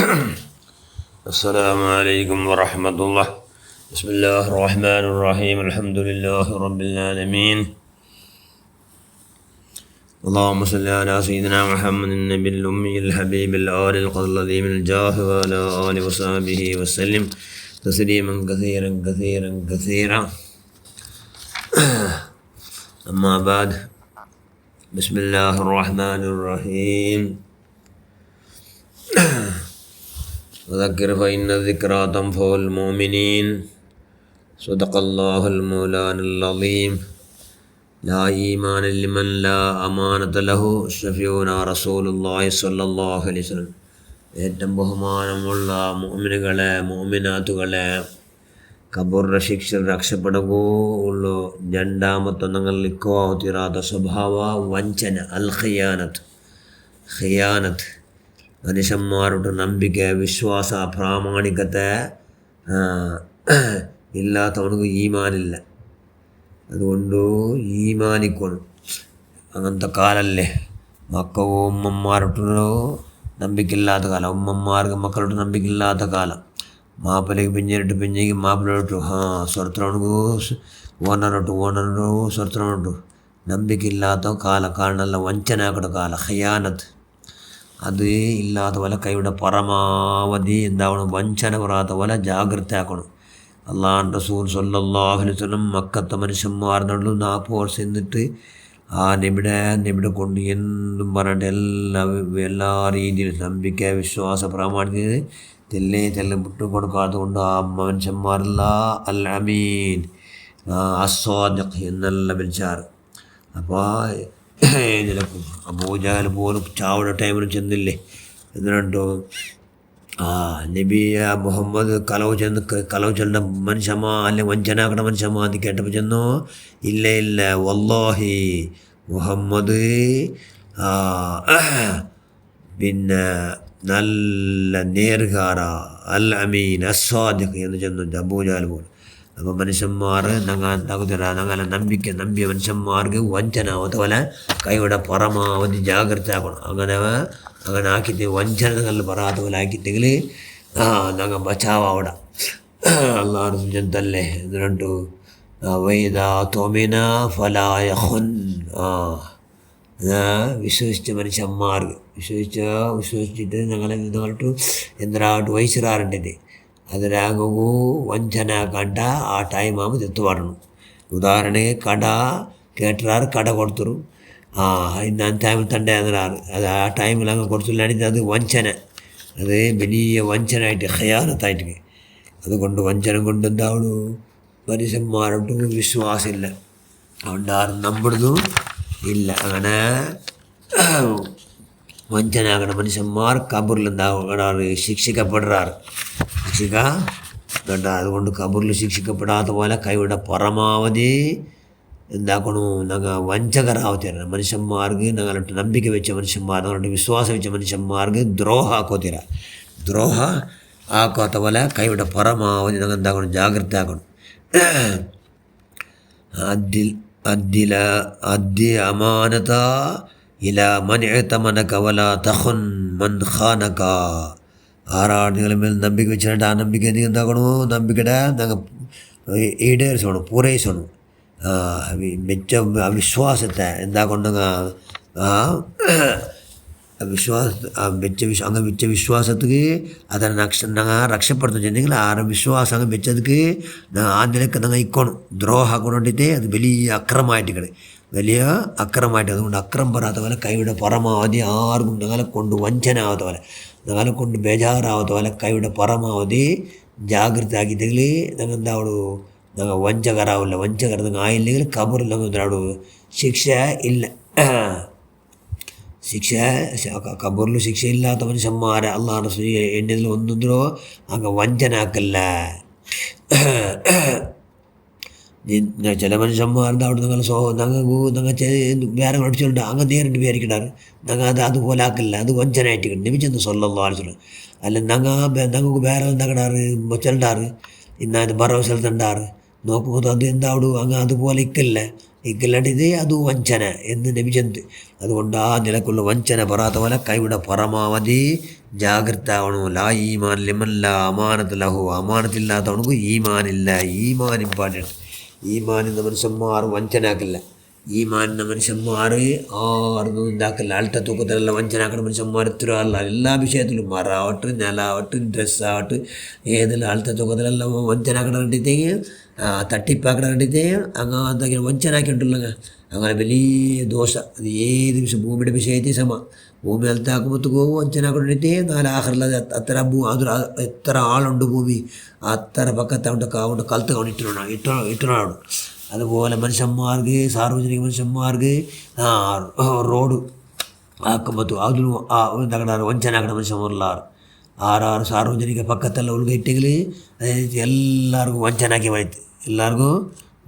السلام عليكم ورحمة الله. بسم الله الرحمن الرحيم. الحمد لله رب العالمين. اللهم صل على سيدنا محمد النبي الأمي الحبيب الآل القلديم الجاه وعلى آله وصحبه وسلم تسليما كثيرا كثيرا كثيرا. أما بعد، بسم الله الرحمن الرحيم. وذكر فإن الذكرى تنفع المؤمنين. صدق الله المولان العظيم. لا إيمان لمن لا أمانة له. شفيعنا رسول الله صلى الله عليه وسلم. ഏറ്റവും ബഹുമാനമുള്ള മുഅ്മിനുകളെ മുഅ്മിനാത്തുകളെ, ഖബറിന്റെ ശിക്ഷ രക്ഷപ്പെടുകയുള്ളൂ. രണ്ടാമത്തെ നിങ്ങൾ തീരാത്ത സ്വഭാവ വഞ്ചന, അൽ ഖിയാനത്ത്. മനുഷ്യന്മാരുടെ ನಂಬಿಕೆ, വിശ്വാസ, പ്രാമാണികത്തെ ഇല്ലാത്തവനക്ക് ഈമാനില്ല. അതുകൊണ്ട് ഈമാനിക്കണം. അങ്ങനത്തെ കാലല്ലേ. മക്കവും ഉമ്മമാരോട്ടോ ನಂಬಿಕಿല്ലാത്ത കാലം, ഉമ്മമാർക്ക് മക്കളോട്ട് ನಂಬಿಕಿല്ലാത്ത കാലം. മാപ്പിലേക്ക് പിഞ്ഞേക്ക് മാപ്പിലോട്ടു സ്വರ್ತനോട്ടു ഓണറോട്ടു സ്വರ್ತനോട്ടു ನಂಬಿಕಿല്ലാത്ത കാല. കാരണമല്ല, വഞ്ചനാക്കട കാല, ഖിയാനത്ത്. അത് ഇല്ലാത്ത പോലെ കൈയുടെ പരമാവധി എന്താവണം, വഞ്ചന പറയാത്ത പോലെ ജാഗ്രത ആക്കണം. അള്ളാഹു റസൂൽ സ്വല്ലല്ലാഹു അലൈഹി വസല്ലം മക്കത്തെ മനുഷ്യന്മാർന്നുള്ളൂ 40 വർഷം എന്നിട്ട് ആ നബിയുടെ കൊണ്ട് എന്തും പറഞ്ഞിട്ട് എല്ലാ രീതിയിലും നമ്പിക്ക, വിശ്വാസ, പ്രാമാണികത തെല്ലും വിട്ടുകൊടുക്കാത്തത് കൊണ്ട് ആ മനുഷ്യന്മാരല്ല അൽ അമീൻ, അസ്വാദിഖ് എന്നെല്ലാം വിളിച്ചാറ്. അപ്പോൾ ഇതിലൊക്കെ അബൂജഹൽ പോലും ചാവുന്ന ടൈമിൽ ചെന്നില്ലേ. എന്നിട്ടോ നബി മുഹമ്മദ് കളവ് ചെല്ലുന്ന മനുഷ്യമാ അല്ലെ വഞ്ചനാക്കണ മനുഷ്യമാ എന്ന് കേട്ടപ്പോൾ ചെന്നോ, ഇല്ല വല്ലാഹി മുഹമ്മദ് പിന്നെ നല്ല നേർകാര അൽ അമീൻ അസ്വാദിഖ് എന്ന് ചെന്നു അബൂജഹൽ പോലും. അപ്പോൾ മനുഷ്യന്മാർ ഞങ്ങളെ നമ്പിയ മനുഷ്യന്മാർക്ക് വഞ്ചന അതുപോലെ കൈയുടെ പരമാവധി ജാഗ്രത ആക്കണം. അങ്ങനെ ആക്കിയിട്ട് വഞ്ചനകൾ പറയാത്ത പോലെ ആക്കിയിട്ടെങ്കിൽ ഞങ്ങൾ ബച്ചാവവിടെ അള്ളാഹു ജന്തല്ലേ. എന്നിട്ട് വൈദാ തോമിന ഫലായ ഹുൻ. വിശ്വസിച്ച മനുഷ്യന്മാർക്ക് വിശ്വസിച്ചിട്ട് നിങ്ങളിട്ട് എന്തിനായിട്ട് വയസ്സിറാറുണ്ട്. അതിനാകൂ വഞ്ചന കണ്ട ആ ടൈം ആകുമ്പോൾ തെത്തുപാടണം. ഉദാഹരണ കട കേട്ടറാറ് കട കൊടുത്തരും, ഇന്ന ടൈമിൽ തന്നെ അതിനാറ് അത് ആ ടൈമിൽ അങ്ങ് കൊടുത്തില്ലാണെങ്കിൽ അത് വഞ്ചന, അത് വലിയ വഞ്ചനായിട്ട് ഖിയാനത്തായിട്ട്. അതുകൊണ്ട് വഞ്ചന കൊണ്ട് എന്താവണു, മനുഷ്യന്മാരോട്ട് വിശ്വാസമില്ല, അതുകൊണ്ട് ആരും നമ്പുന്നതും ഇല്ല. അങ്ങനെ വഞ്ചനാകണ മനുഷ്യന്മാർ ഖബറിൽ എന്താകാറ്, ശിക്ഷിക്കപ്പെടാറ്. അതുകൊണ്ട് ഖബറിൽ ശിക്ഷിക്കപ്പെടാത്ത പോലെ കൈയുടെ പരമാവധി എന്താക്കണു, ഞങ്ങൾ വഞ്ചകരാവത്തീര മനുഷ്യന്മാർക്ക്, ഞങ്ങളിട്ട് നമ്പിക്ക വെച്ച മനുഷ്യന്മാർ, ഞങ്ങളുടെ വിശ്വാസം വെച്ച മനുഷ്യന്മാർക്ക് ദ്രോഹ ആക്കാത്ത പോലെ കൈയുടെ പരമാവധി ഞങ്ങൾ എന്താക്കണം, ജാഗ്രത ആക്കണം. അദ്ദി അമാനത ഇല മൻ ഇഅ്തമനക വലാ തഖുൻ മൻ ഖാനക. ആരാണ് നിങ്ങളുടെ മേൽ നമ്പിക്ക വെച്ചിട്ട് ആ നമ്പിക്ക നീ എന്താക്കണോ, നമ്പിക്കയുടെ ഞങ്ങൾ ഈടേറിസണം, പൂരയിസണം. മെച്ച വിശ്വാസത്തെ എന്താക്കൊണ്ട് അങ്ങ് വെച്ച വിശ്വാസத்துக்கு அதை நாங்கள் ரட்சப்படுத்தணும் சொன்னீங்களா. ஆறு விசுவாசம் அங்கே வச்சதுக்கு நாங்கள் ஆந்திரக்கு நாங்கள் இக்கணும். துரோகம் கொண்டுட்டு அது വലിയ അക്രമമായിട്ട്. അതുകൊണ്ട് അക്രം പറയാത്ത പോലെ കൈയുടെ പരമാവധി ആർക്കും ഞങ്ങളെ കൊണ്ട് വഞ്ചന ആവാത്ത പോലെ, ഞങ്ങളെ കൊണ്ട് ബേജാറാവാത്ത പോലെ കൈയുടെ പരമാവധി ജാഗ്രത ആക്കിയിട്ടെങ്കിൽ ഞങ്ങൾ എന്താവൂ, ഞങ്ങൾ വഞ്ചകരാവില്ല. വഞ്ചകർ നിങ്ങൾ ആയില്ലെങ്കിൽ ഖബറിൽ ഞങ്ങൾ എന്താവൂ, ശിക്ഷ ഇല്ല. ഖബറിൽ ശിക്ഷയില്ലാത്ത മനുഷ്യന്മാരെ അള്ളാഹു റസൂൽ എണ്ണതിൽ ഒന്നിനോ അങ്ങ് വഞ്ചനാക്കല്ല. ചില മനുഷ്യന്മാരുടെ അവിടെ ഞങ്ങൾ വേറെ അടിച്ചുകൊണ്ട് അങ്ങ് നേരിട്ട് വിചാരിക്കണ്ടാറ്. ഞങ്ങൾ അതുപോലെ ആക്കില്ല, അത് വഞ്ചനായിട്ട് നബിച്ചെന്ന് സ്വല്ലല്ലാഹു അലൈഹി വസല്ലം. അല്ല ഞങ്ങൾക്ക് വേറെ എന്താക്കടാറ് ചെല്ലാറ്, ഇന്നത് മറവ് സ്ഥലത്തുണ്ടാറ് നോക്കുമ്പോൾ അത് എന്താവിടും അങ്ങ് അതുപോലെ ഇക്കല്ല. ഇക്കല്ലാണ്ടിത് അത് വഞ്ചന എന്ന് നബി ചെന്ത്. അതുകൊണ്ട് ആ നിലക്കുള്ള വഞ്ചന പറയാത്ത പോലെ കൈയുടെ പരമാവധി ജാഗ്രത ആവണം. ലാ ഈമാൻ ലിമല്ല അമാനത്ത് ലഹു, അമാനത്തില്ലാത്തവണക്ക് ഈമാനില്ല. ഈമാൻ ഇമ്പോർട്ടൻറ്റ്. ഈമാനിന്ന മനുഷ്യന്മാർ വഞ്ചനാക്കില്ല. ഈമാനിന്ന മനുഷ്യന്മാർ ആർന്നും ഉണ്ടാക്കില്ല. ആൾത്ത തൂക്കത്തിലല്ല വഞ്ചനാക്കുന്ന മനുഷ്യന്മാർ എത്ര അല്ല. എല്ലാ വിഷയത്തിലും മറാവട്ട് നിലാവട്ട് ഡ്രസ്സാവട്ട് ഏതെല്ലാം ആൾത്ത തൂക്കത്തിലെല്ലാം വഞ്ചനാക്കണം കണ്ടിട്ടേക്ക് തട്ടിപ്പാക്കണം കണ്ടിട്ടേ അങ്ങനത്തെ വഞ്ചനാക്കിയിട്ടുള്ള അങ്ങനെ വലിയ ദോഷം. അത് ഏത് വിഷയം ഭൂമിയുടെ വിഷയത്തിൽ സമ. ഭൂമി അൽത്താക്കുമ്പോഴത്തേക്കോ വഞ്ചനാക്കൊണ്ടിട്ടേ നാലാഹറിലത് അത്ര എത്ര ആളുണ്ട് ഭൂമി അത്ര പക്കത്തോണ്ട് കാവുണ്ട് കലത്ത് ഇട്ടണമാണ്. അതുപോലെ മനുഷ്യന്മാർക്ക് സാർവജനിക മനുഷ്യന്മാർക്ക് റോഡ് ആക്കുമ്പോൾ അതിലും എന്താക്കണ വഞ്ചനാക്കണ മനുഷ്യന്മാരുള്ളാറ് ആറാറ് സാർവജനിക പക്കത്തെല്ലാം ഉൾഗയിട്ടെങ്കിൽ എല്ലാവർക്കും വഞ്ചനാക്കി വഴിത്ത് എല്ലാവർക്കും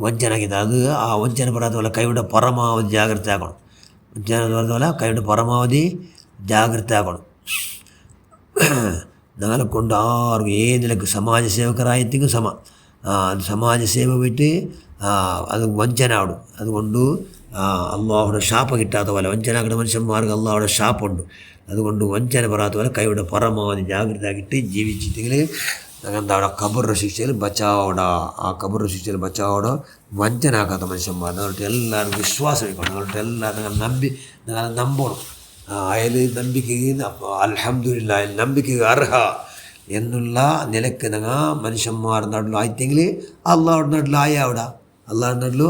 വഞ്ചനാക്കിയത്. അത് ആ വഞ്ചന പറയാത്ത പോലെ കൈയുടെ പരമാവധി ജാഗ്രത ആക്കണം. വഞ്ചന പറയുന്ന പോലെ കൈയുടെ പരമാവധി ജാഗ്രത ആക്കണം. നാളെ കൊണ്ട് ആർക്കും ഏത് നിലക്ക് സമാജ സേവകരായെത്തിക്കും സമാജ സേവ വിട്ട് അത് വഞ്ചന ആടും. അതുകൊണ്ട് അള്ളാഹുടെ ഷാപ്പ് കിട്ടാത്ത പോലെ വഞ്ചനാക്കുന്ന മനുഷ്യന്മാർക്ക് അള്ളാഹുടെ ഷാപ്പുണ്ട്. അതുകൊണ്ട് വഞ്ചന പറയാത്ത പോലെ കൈയുടെ പരമാവധി ജാഗ്രത ആക്കിയിട്ട് ജീവിച്ചിട്ടെങ്കിൽ എന്താ അവിടെ ഖബറിൻ്റെ ശിക്ഷയിൽ ബച്ചാവോട. ആ ഖബറിൻ്റെ ശിക്ഷയിൽ ബച്ചാവോട വഞ്ചനാക്കാത്ത മനുഷ്യന്മാർ. അതുകൊണ്ട് എല്ലാവർക്കും വിശ്വാസം വയ്ക്കണം. അതുകൊണ്ട് എല്ലാവരും നിങ്ങൾ നമ്പണം. അയാൾ നമ്പിക്കുക അൽഹംദുലില്ലാ നമ്പിക്കുക അർഹ എന്നുള്ള നിലക്ക് നിങ്ങൾ മനുഷ്യന്മാർ നാട്ടിലും ആയിട്ടെങ്കിൽ അള്ളാഹുടെ നാട്ടിലും അള്ളാഹുടെ നാട്ടിലും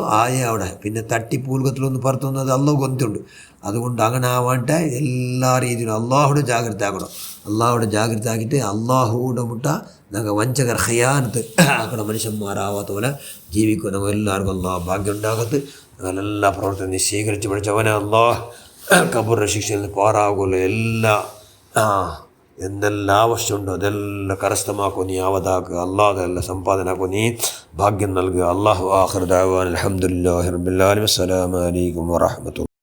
അവിടെ. പിന്നെ തട്ടിപ്പൂൽക്കത്തിലൊന്ന് പുറത്തുനിന്നത് അള്ളാഹു ഗൊന്തുണ്ട്. അതുകൊണ്ട് അങ്ങനെ ആവാണ്ട എല്ലാ രീതിയിലും അള്ളാഹുടെ ജാഗ്രത ആക്കണം. അള്ളാഹുടെ ജാഗ്രത ആക്കിയിട്ട് അള്ളാഹുവിടെ മുട്ട ഞങ്ങൾ വഞ്ചകർ ഖയാനത്ത് ആക്കണ മനുഷ്യന്മാരാവാത്ത പോലെ ജീവിക്കും. നമ്മൾ എല്ലാവർക്കും അള്ളാഹ് ഭാഗ്യം ഉണ്ടാകത്ത്. ഞങ്ങളെല്ലാ പ്രവർത്തനം സ്വീകരിച്ച് പഠിച്ചവനെ അള്ളാഹ് ഖബറിൻ്റെ ശിക്ഷയിൽ നിന്ന് പാറാകുമല്ലോ. എന്തെല്ലാം ആവശ്യമുണ്ടോ അതെല്ലാം കരസ്ഥമാക്കൂ നീ, ആവതാക്കുക അള്ളാഹ്, അതെല്ലാം സമ്പാദനാക്കൂ നീ, ഭാഗ്യം നൽകുക. അള്ളാഹു ആഖിർ ദഅവാന അൽഹംദുലില്ലാഹി റബ്ബിൽ ആലമീൻ. അസ്സലാമു അലൈക്കും വറഹ്മത്തുള്ളാഹി.